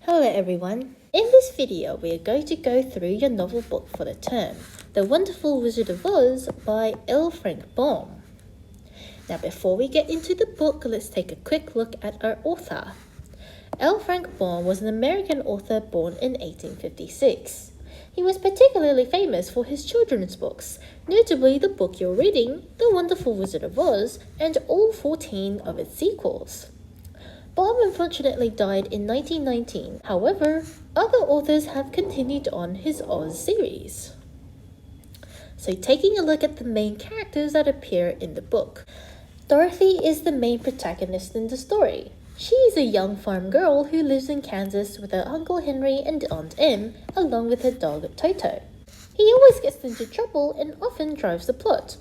Hello everyone. In this video, we are going to go through your novel book for the term, The Wonderful Wizard of Oz by L. Frank Baum. Now before we get into the book, let's take a quick look at our author. L. Frank Baum was an American author born in 1856. He was particularly famous for his children's books, notably the book you're reading, The Wonderful Wizard of Oz, and all 14 of its sequels. Baum unfortunately died in 1919. However, other authors have continued on his Oz series. So taking a look at the main characters that appear in the book. Dorothy is the main protagonist in the story. She is a young farm girl who lives in Kansas with her Uncle Henry and Aunt Em, along with her dog Toto. He always gets into trouble and often drives the plot.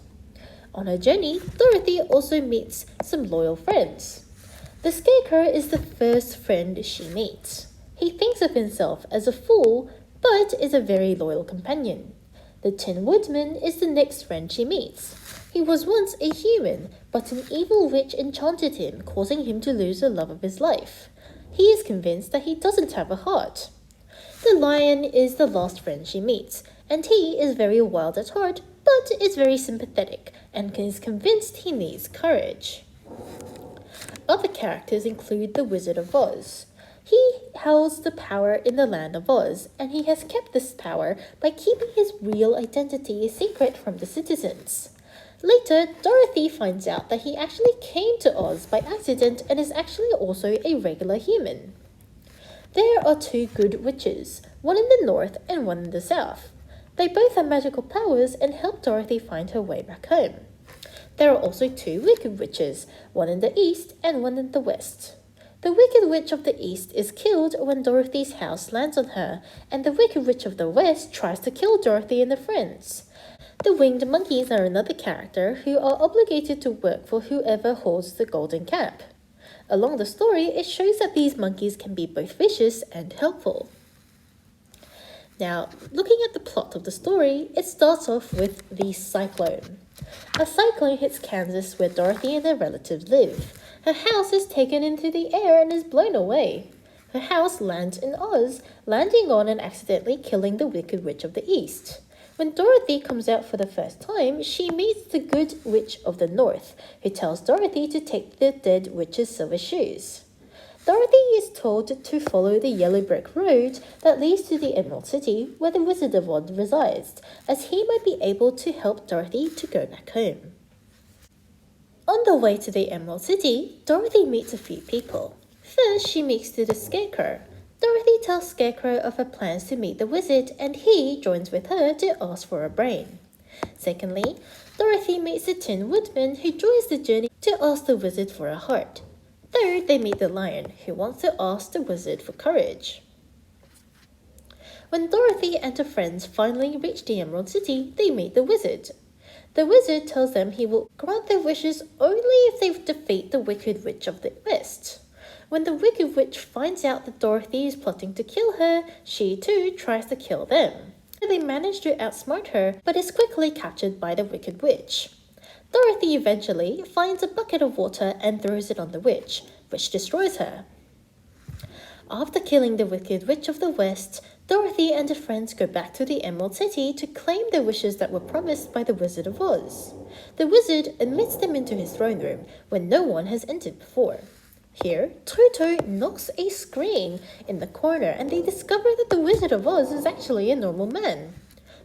On her journey, Dorothy also meets some loyal friends. The Scarecrow is the first friend she meets. He thinks of himself as a fool, but is a very loyal companion. The Tin Woodman is the next friend she meets. He was once a human, but an evil witch enchanted him, causing him to lose the love of his life. He is convinced that he doesn't have a heart. The Lion is the last friend she meets, and he is very wild at heart, but is very sympathetic, and is convinced he needs courage. Other characters include the Wizard of Oz. He holds the power in the land of Oz, and he has kept this power by keeping his real identity a secret from the citizens. Later, Dorothy finds out that he actually came to Oz by accident and is actually also a regular human. There are two good witches, one in the north and one in the south. They both have magical powers and help Dorothy find her way back home. There are also two wicked witches, one in the east and one in the west. The Wicked Witch of the East is killed when Dorothy's house lands on her, and the Wicked Witch of the West tries to kill Dorothy and her friends. The Winged Monkeys are another character who are obligated to work for whoever holds the golden cap. Along the story, it shows that these monkeys can be both vicious and helpful. Now, looking at the plot of the story, it starts off with the Cyclone. A cyclone hits Kansas where Dorothy and her relatives live. Her house is taken into the air and is blown away. Her house lands in Oz, landing on and accidentally killing the Wicked Witch of the East. When Dorothy comes out for the first time, she meets the Good Witch of the North, who tells Dorothy to take the dead witch's silver shoes. Dorothy is told to follow the yellow brick road that leads to the Emerald City, where the Wizard of Oz resides, as he might be able to help Dorothy to go back home. On the way to the Emerald City, Dorothy meets a few people. First, she meets the Scarecrow. Dorothy tells Scarecrow of her plans to meet the wizard, and he joins with her to ask for a brain. Secondly, Dorothy meets the Tin Woodman, who joins the journey to ask the wizard for a heart. Third, they meet the Lion, who wants to ask the wizard for courage. When Dorothy and her friends finally reach the Emerald City, they meet the wizard. The wizard tells them he will grant their wishes only if they defeat the Wicked Witch of the West. When the Wicked Witch finds out that Dorothy is plotting to kill her, she too tries to kill them. They manage to outsmart her, but is quickly captured by the Wicked Witch. Dorothy eventually finds a bucket of water and throws it on the witch, which destroys her. After killing the Wicked Witch of the West, Dorothy and her friends go back to the Emerald City to claim the wishes that were promised by the Wizard of Oz. The wizard admits them into his throne room, where no one has entered before. Here, Toto knocks a screen in the corner and they discover that the Wizard of Oz is actually a normal man.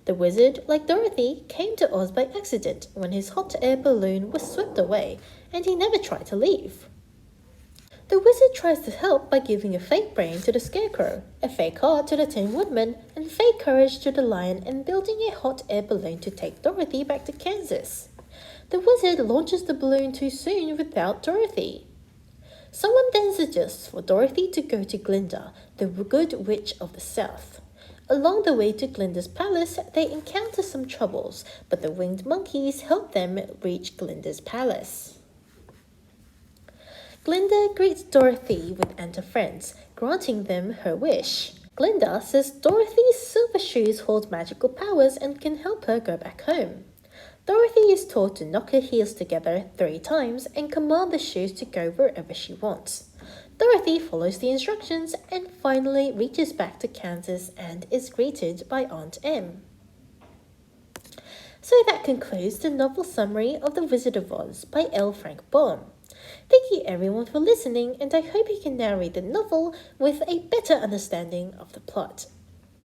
The wizard, like Dorothy, came to Oz by accident when his hot air balloon was swept away, and he never tried to leave. The wizard tries to help by giving a fake brain to the Scarecrow, a fake heart to the Tin Woodman, and fake courage to the Lion, and building a hot air balloon to take Dorothy back to Kansas. The wizard launches the balloon too soon without Dorothy. Someone then suggests for Dorothy to go to Glinda, the Good Witch of the South. Along the way to Glinda's palace, they encounter some troubles, but the winged monkeys help them reach Glinda's palace. Glinda greets Dorothy and her friends, granting them her wish. Glinda says Dorothy's silver shoes hold magical powers and can help her go back home. Dorothy is told to knock her heels together 3 times and command the shoes to go wherever she wants. Dorothy follows the instructions and finally reaches back to Kansas and is greeted by Aunt Em. So that concludes the novel summary of The Wizard of Oz by L. Frank Baum. Thank you everyone for listening, and I hope you can now read the novel with a better understanding of the plot.